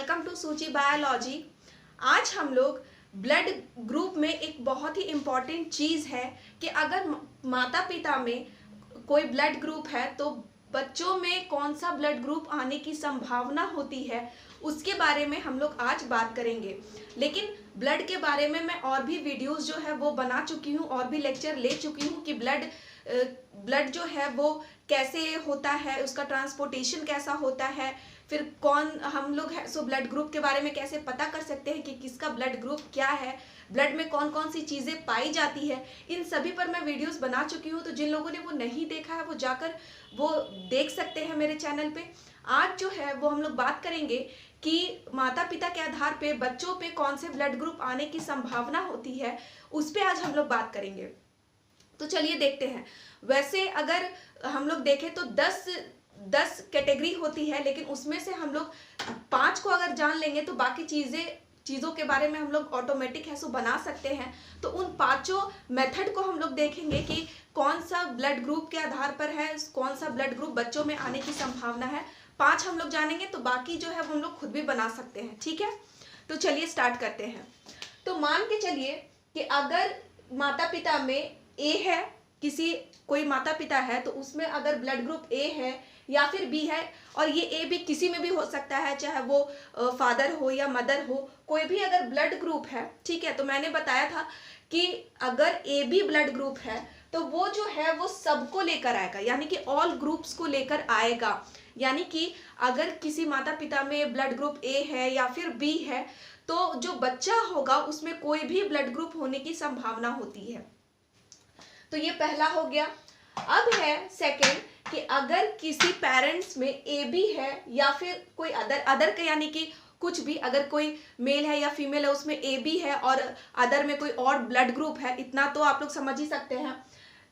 Welcome to सूची biology. आज हम लोग ब्लड ग्रुप में एक बहुत ही इम्पॉर्टेंट चीज़ है कि अगर माता पिता में कोई ब्लड ग्रुप है तो बच्चों में कौन सा ब्लड ग्रुप आने की संभावना होती है, उसके बारे में हम लोग आज बात करेंगे। लेकिन ब्लड के बारे में मैं और भी वीडियोस जो है वो बना चुकी हूँ और भी लेक्चर ले चुकी हूँ कि ब्लड जो है वो कैसे होता है, उसका ट्रांसपोर्टेशन कैसा होता है, फिर कौन हम लोग है सो ब्लड ग्रुप के बारे में कैसे पता कर सकते हैं कि किसका ब्लड ग्रुप क्या है, ब्लड में कौन कौन सी चीज़ें पाई जाती है, इन सभी पर मैं वीडियोस बना चुकी हूँ। तो जिन लोगों ने वो नहीं देखा है वो जाकर वो देख सकते हैं मेरे चैनल पे। आज जो है वो हम लोग बात करेंगे कि माता पिता के आधार पे बच्चों पे कौन से ब्लड ग्रुप आने की संभावना होती है, उस पर आज हम लोग बात करेंगे। तो चलिए देखते हैं। वैसे अगर हम लोग देखें तो 10 कैटेगरी होती है, लेकिन उसमें से हम लोग 5 को अगर जान लेंगे तो बाकी चीज़ों के बारे में हम लोग ऑटोमेटिक है सो बना सकते हैं। तो उन 5 मेथड को हम लोग देखेंगे कि कौन सा ब्लड ग्रुप के आधार पर है, कौन सा ब्लड ग्रुप बच्चों में आने की संभावना है। 5 हम लोग जानेंगे तो बाकी जो है वो हम लोग खुद भी बना सकते हैं। ठीक है, तो चलिए स्टार्ट करते हैं। तो मान के चलिए कि अगर माता पिता में ए है, कोई माता पिता है तो उसमें अगर ब्लड ग्रुप ए है या फिर बी है, और ये ए बी किसी में भी हो सकता है, चाहे वो फादर हो या मदर हो, कोई भी अगर ब्लड ग्रुप है, ठीक है। तो मैंने बताया था कि अगर ए बी ब्लड ग्रुप है तो वो जो है वो सबको लेकर आएगा, यानी कि ऑल ग्रुप्स को लेकर आएगा। यानी कि अगर किसी माता पिता में ब्लड ग्रुप ए है या फिर बी है तो जो बच्चा होगा उसमें कोई भी ब्लड ग्रुप होने की संभावना होती है। तो ये पहला हो गया। अब है सेकंड कि अगर किसी पेरेंट्स में ए बी है या फिर कोई अदर का, यानी कि कुछ भी, अगर कोई मेल है या फीमेल है उसमें ए बी है और अदर में कोई और ब्लड ग्रुप है, इतना तो आप लोग समझ ही सकते हैं।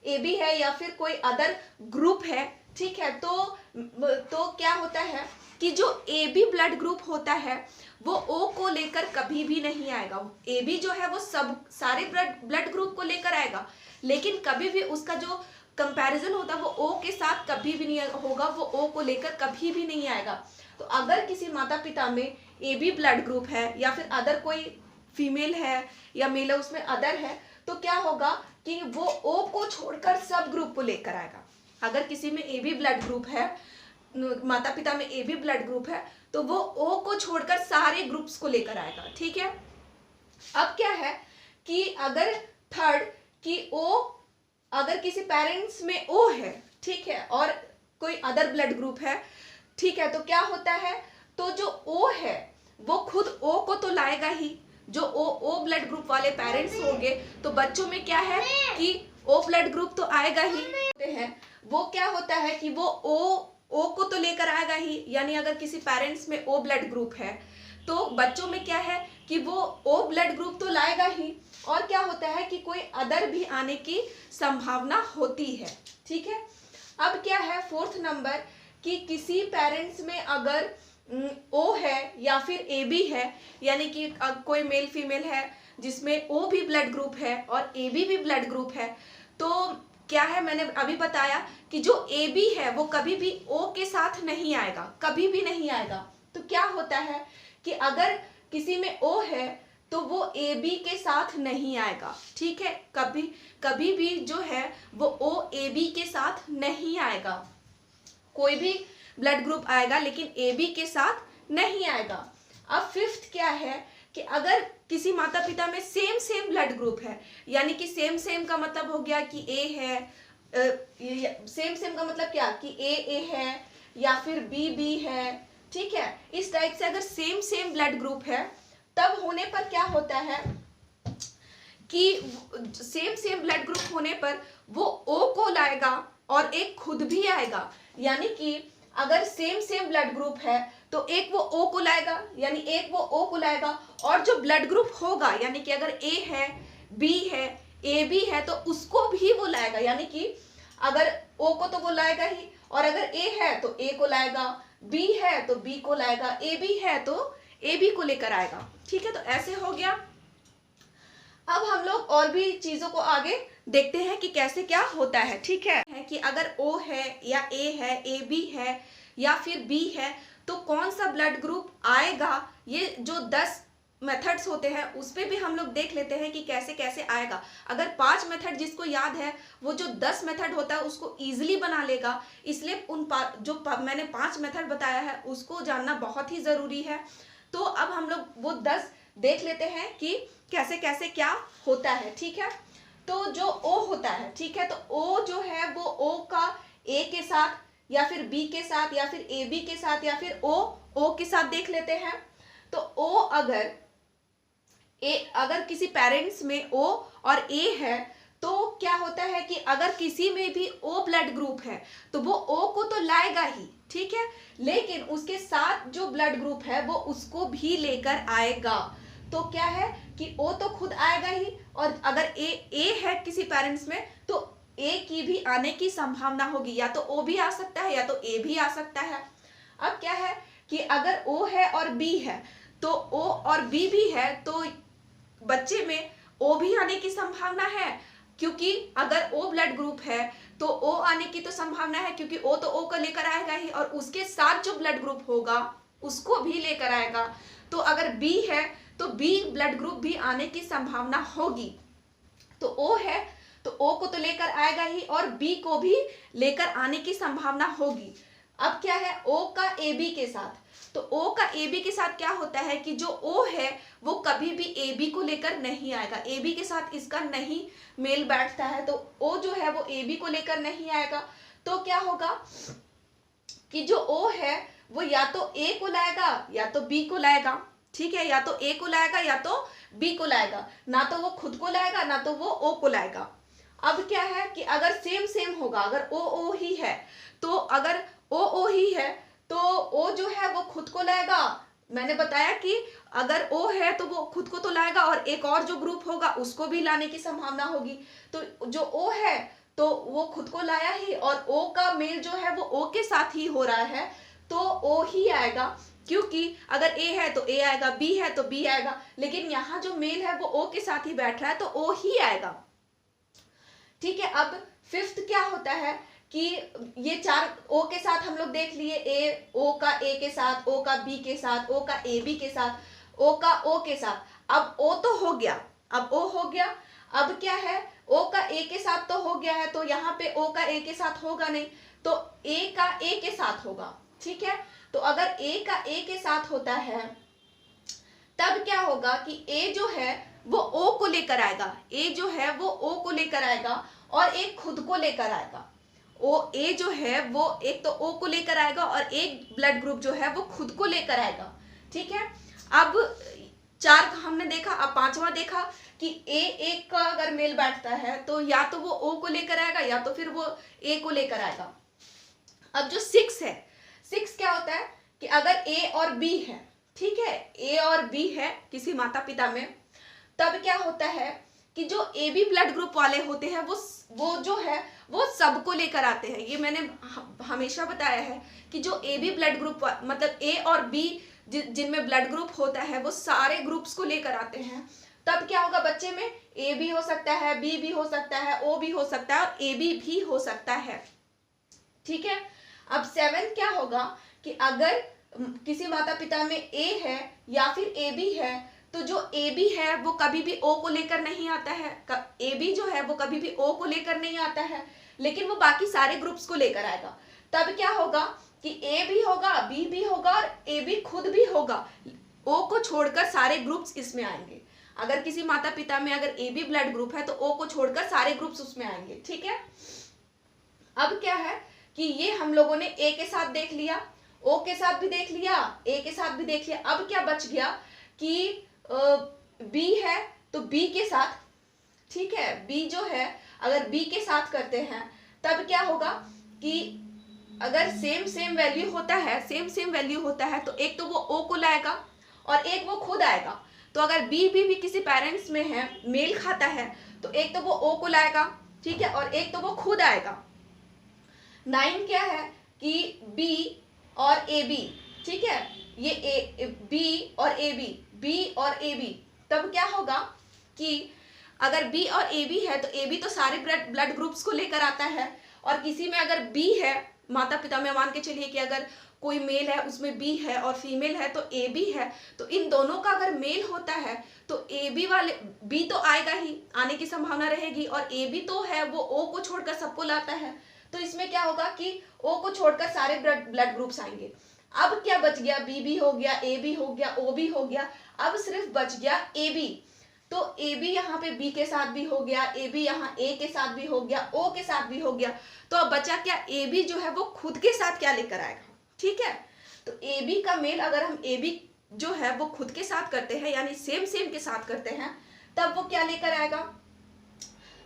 ए बी है या फिर कोई अदर ग्रुप है, ठीक है। तो क्या होता है कि जो ए बी ब्लड ग्रुप होता है वो ओ को लेकर कभी भी नहीं आएगा। ए बी जो है वो सारे ब्लड ग्रुप को लेकर आएगा, लेकिन कभी भी उसका जो कंपैरिजन होता है वो ओ के साथ कभी भी नहीं होगा, वो ओ को लेकर कभी भी नहीं आएगा। तो अगर किसी माता पिता में ए बी ब्लड ग्रुप है या फिर अदर कोई फीमेल है या मेल है उसमें अदर है, तो क्या होगा कि वो ओ को छोड़कर सब ग्रुप को लेकर आएगा। अगर किसी में ए बी ब्लड ग्रुप है, माता पिता में ए बी ब्लड ग्रुप है, तो वो ओ को छोड़कर सारे ग्रुप्स को लेकर आएगा। ठीक है। अब क्या है कि अगर थर्ड कि ओ, अगर किसी पेरेंट्स में ओ है, ठीक है, और कोई अदर ब्लड ग्रुप है, ठीक है, तो क्या होता है, तो जो ओ है वो खुद ओ को तो लाएगा ही। जो ओ ब्लड ग्रुप वाले पेरेंट्स होंगे तो बच्चों में क्या है कि ओ ब्लड ग्रुप तो आएगा ही है। वो क्या होता है कि वो ओ को तो लेकर आएगा ही, यानी अगर किसी पेरेंट्स में ओ ब्लड ग्रुप है तो बच्चों में क्या है कि वो ओ ब्लड ग्रुप तो लाएगा ही, और क्या होता है कि कोई अदर भी आने की संभावना होती है। ठीक है। अब क्या है फोर्थ नंबर कि किसी पेरेंट्स में अगर ओ है या फिर ए बी है, यानी कि कोई मेल फीमेल है जिसमें ओ भी ब्लड ग्रुप है और ए बी भी ब्लड ग्रुप है, तो क्या है, मैंने अभी बताया कि जो ए बी है वो कभी भी ओ के साथ नहीं आएगा, कभी भी नहीं आएगा। तो क्या होता है कि अगर किसी में ओ है तो वो ए बी के साथ नहीं आएगा। ठीक है, कभी भी जो है वो ओ ए बी के साथ नहीं आएगा। कोई भी ब्लड ग्रुप आएगा लेकिन ए बी के साथ नहीं आएगा। अब फिफ्थ क्या है कि अगर किसी माता पिता में सेम ब्लड ग्रुप है, यानी कि सेम का मतलब हो गया कि ए है, सेम का मतलब क्या कि ए है या फिर बी है, ठीक है। इस टाइप से अगर सेम ब्लड ग्रुप है तब होने पर क्या होता है कि सेम ब्लड ग्रुप होने पर वो ओ को लाएगा और एक खुद भी आएगा। यानी कि अगर सेम ब्लड ग्रुप है तो एक वो ओ को लाएगा, यानी एक वो ओ को लाएगा, और जो ब्लड ग्रुप होगा, यानी कि अगर ए है, बी है, ए बी है, तो उसको भी वो लाएगा। यानी कि अगर ओ को तो वो लाएगा ही, और अगर ए है तो ए को लाएगा, बी है तो बी को लाएगा, ए बी है तो ए बी को लेकर आएगा। ठीक है, तो ऐसे हो गया। अब हम लोग और भी चीजों को आगे देखते हैं कि कैसे क्या होता है। ठीक है कि अगर ओ है या ए है, ए बी है या फिर बी है, तो तो कौन सा ब्लड ग्रुप आएगा, ये जो 10 मेथड्स होते हैं उस पे भी हम लोग देख लेते हैं कि कैसे कैसे आएगा। अगर 5 मेथड जिसको याद है वो जो 10 मेथड होता है उसको इजीली बना लेगा, इसलिए मैंने 5 मेथड बताया है उसको जानना बहुत ही जरूरी है। तो अब हम लोग वो 10 देख लेते हैं कि कैसे कैसे क्या होता है, ठीक है। तो जो ओ होता है, ठीक है, तो ओ जो है वो ओ का ए के साथ या फिर बी के साथ या फिर ए बी के साथ या फिर ओ के साथ देख लेते हैं। तो ओ अगर किसी पेरेंट्स में ओ और ए है तो क्या होता है कि अगर किसी में भी ओ ब्लड ग्रुप है तो वो ओ को तो लाएगा ही, ठीक है, लेकिन उसके साथ जो ब्लड ग्रुप है वो उसको भी लेकर आएगा। तो क्या है कि ओ तो खुद आएगा ही, और अगर ए है किसी पेरेंट्स में तो ए की भी आने की संभावना होगी, या तो ओ भी आ सकता है या तो ए भी आ सकता है। अब क्या है कि अगर ओ है और बी है तो ओ और बी भी है तो बच्चे में ओ भी आने की संभावना है, क्योंकि अगर ओ ब्लड ग्रुप है तो ओ आने की तो संभावना है, क्योंकि ओ तो ओ को लेकर आएगा ही और उसके साथ जो ब्लड ग्रुप होगा उसको भी लेकर आएगा। तो अगर बी है तो बी ब्लड ग्रुप भी आने की संभावना होगी। तो ओ है तो ओ को तो लेकर आएगा ही और बी को भी लेकर आने की संभावना होगी। अब क्या है ओ का ए बी के साथ, तो ओ का ए बी के साथ क्या होता है कि जो ओ है वो कभी भी ए बी को लेकर नहीं आएगा, ए बी के साथ इसका नहीं मेल बैठता है, तो ओ जो है वो ए बी को लेकर नहीं आएगा। तो क्या होगा कि जो ओ है वो या तो ए को लाएगा या तो बी को लाएगा, ठीक है, या तो ए को लाएगा या तो बी को लाएगा, ना तो वो खुद को लाएगा ना तो वो ओ को लाएगा। अब क्या है कि अगर सेम होगा, अगर ओ ही है तो अगर ओ ही है तो ओ जो है वो खुद को लाएगा। मैंने बताया कि अगर ओ है तो वो खुद को तो लाएगा और एक और जो ग्रुप होगा उसको भी लाने की संभावना होगी। तो जो ओ है तो वो खुद को लाया ही और ओ का मेल जो है वो ओ के साथ ही हो रहा है, तो ओ ही आएगा, क्योंकि अगर ए है तो ए आएगा, बी है तो बी आएगा, लेकिन यहाँ जो मेल है वो ओ के साथ ही बैठ रहा है तो ओ ही आएगा, ठीक है। अब फिफ्थ क्या होता है कि ये 4 ओ के साथ हम लोग देख लिए, ए ओ का ए के साथ, ओ का बी के साथ, ओ का ए बी के साथ, ओ का ओ के साथ। अब ओ तो हो गया, अब ओ हो गया, अब क्या है ओ का ए के साथ तो हो गया है, तो यहाँ पे ओ का ए के साथ होगा नहीं, तो ए का ए के साथ होगा, ठीक है। तो अगर ए का ए के साथ होता है तब क्या होगा कि ए जो है वो ओ को लेकर आएगा, ए जो है वो ओ को लेकर आएगा और एक खुद को लेकर आएगा। ओ ए जो है वो एक तो ओ को लेकर आएगा और एक ब्लड ग्रुप जो है वो खुद को लेकर आएगा, ठीक है। अब 4 हमने देखा, अब 5वां देखा कि एक का अगर मेल बैठता है तो या तो वो ओ को लेकर आएगा या तो फिर वो ए को लेकर आएगा। अब जो 6 है, 6 क्या होता है कि अगर ए और बी है, ठीक है, ए और बी है किसी माता पिता में, तब क्या होता है कि जो ए बी ब्लड ग्रुप वाले होते हैं वो जो है वो सबको लेकर आते हैं। ये मैंने हमेशा बताया है कि जो ए बी ब्लड ग्रुप मतलब ए और बी जिनमें ब्लड ग्रुप होता है वो सारे ग्रुप्स को लेकर आते हैं। तब क्या होगा बच्चे में ए भी हो सकता है, बी भी हो सकता है, ओ भी हो सकता है और ए बी भी हो सकता है, ठीक है। अब 7 क्या होगा कि अगर किसी माता पिता में ए है या फिर ए बी है तो जो ए बी है वो कभी भी ओ को लेकर नहीं आता है, ए बी जो है वो कभी भी ओ को लेकर नहीं आता है, लेकिन वो बाकी सारे ग्रुप्स को लेकर आएगा। तब क्या होगा कि ए भी होगा, बी भी होगा और ए बी खुद भी होगा, ओ को छोड़कर सारे ग्रुप्स इसमें आएंगे। अगर किसी माता पिता में अगर ए बी ब्लड ग्रुप है तो ओ को छोड़कर सारे ग्रुप्स उसमें आएंगे, ठीक है। अब क्या है कि ये हम लोगों ने ए के साथ देख लिया, ओ के साथ भी देख लिया, ए के साथ भी देख लिया। अब क्या बच गया कि बी है तो बी के साथ, ठीक है, बी जो है अगर बी के साथ करते हैं तब क्या होगा कि अगर सेम वैल्यू होता है, सेम वैल्यू होता है तो एक तो वो ओ को लाएगा और एक वो खुद आएगा। तो अगर बी भी किसी पेरेंट्स में है, मेल खाता है, तो एक तो वो ओ को लाएगा, ठीक है, और एक तो वो खुद आएगा। 9 क्या है कि बी और ए बी, ठीक है, ये बी और ए बी, बी और ए बी, तब क्या होगा कि अगर बी और ए बी है तो ए बी तो सारे ब्लड ग्रुप्स को लेकर आता है, और किसी में अगर बी है माता पिता में मान के चलिए कि अगर कोई मेल है उसमें बी है और फीमेल है तो ए बी है, तो इन दोनों का अगर मेल होता है तो ए बी वाले बी तो आएगा ही, आने की संभावना रहेगी, और ए बी तो है वो ओ को छोड़कर सबको लाता है, तो इसमें क्या होगा कि ओ को छोड़कर सारे ब्लड ग्रुप्स आएंगे। अब क्या बच गया, बी भी हो गया, ए भी हो गया, ओ भी हो गया, अब सिर्फ बच गया ए बी। तो ए बी यहाँ पे बी के साथ भी हो गया, ए बी यहाँ ए के साथ भी हो गया, ओ के साथ भी हो गया, तो अब बचा क्या, ए बी जो है वो खुद के साथ क्या लेकर आएगा, ठीक है। तो ए बी का मेल अगर हम ए बी जो है वो खुद के साथ करते हैं यानी सेम सेम के साथ करते हैं, तब वो क्या लेकर आएगा,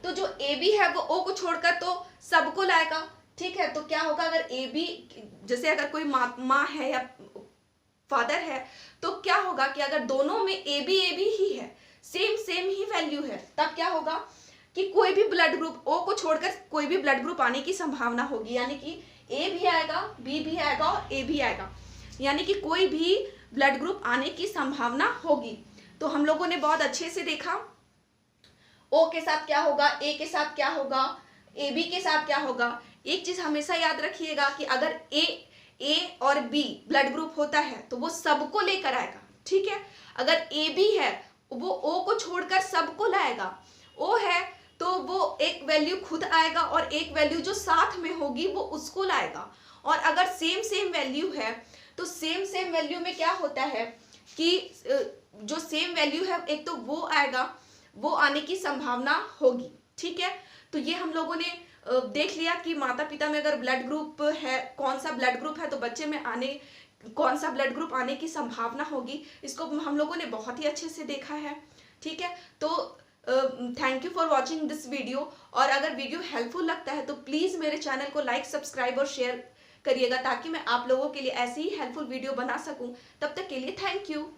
तो जो ए बी है वो ओ को छोड़कर तो सबको लाएगा, ठीक है। तो क्या होगा, अगर ए बी जैसे अगर कोई माँ है या फादर है, तो क्या होगा कि अगर दोनों में ए बी ही है, सेम सेम ही वैल्यू है, तब क्या होगा कि कोई भी ब्लड ग्रुप ओ को छोड़कर कोई भी ब्लड ग्रुप आने की संभावना होगी, यानी कि ए भी आएगा, बी भी आएगा और ए भी आएगा, यानी कि कोई भी ब्लड ग्रुप आने की संभावना होगी। तो हम लोगों ने बहुत अच्छे से देखा ओ के साथ क्या होगा, ए के साथ क्या होगा, ए बी के साथ क्या होगा। एक चीज हमेशा याद रखिएगा कि अगर ए और बी ब्लड ग्रुप होता है तो वो सबको लेकर आएगा, ठीक है। अगर ए बी है वो ओ को छोड़कर सबको लाएगा, ओ है तो वो एक वैल्यू खुद आएगा और एक वैल्यू जो साथ में होगी वो उसको लाएगा। और अगर सेम सेम वैल्यू है तो सेम सेम वैल्यू में क्या होता है कि जो सेम वैल्यू है एक तो वो आएगा, वो आने की संभावना होगी, ठीक है। तो ये हम लोगों ने देख लिया कि माता पिता में अगर ब्लड ग्रुप है, कौन सा ब्लड ग्रुप है तो बच्चे में आने कौन सा ब्लड ग्रुप आने की संभावना होगी, इसको हम लोगों ने बहुत ही अच्छे से देखा है, ठीक है। तो thank you for watching this video, और अगर वीडियो हेल्पफुल लगता है तो प्लीज़ मेरे चैनल को लाइक, सब्सक्राइब और शेयर करिएगा, ताकि मैं आप लोगों के लिए ऐसी ही हेल्पफुल वीडियो बना सकूं। तब तक के लिए थैंक यू।